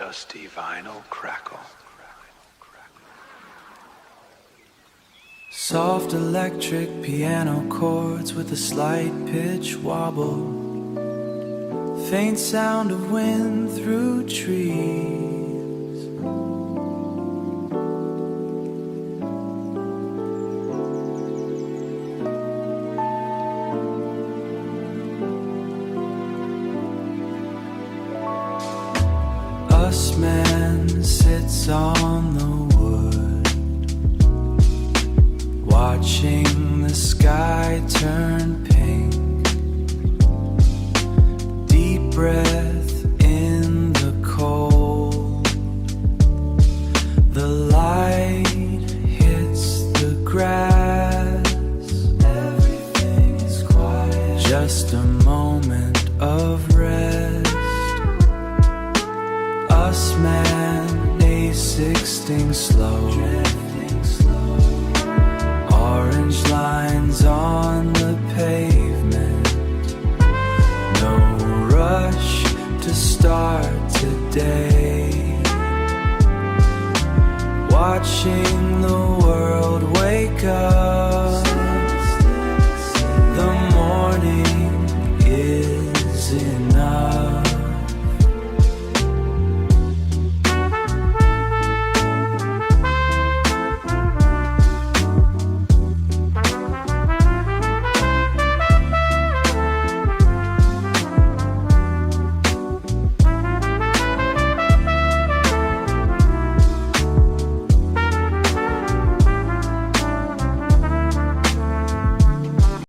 dusty vinyl crackle. Soft electric piano chords with a slight pitch wobble, faint sound of wind through trees. Usman sits on the wood, watching the sky turn pink. Deep breath in the cold. The light hits the grass. Everything is quiet. Just a moment of rest. Usman, A16 slow, orange lines on the pavement. No rush to start today. Watching the world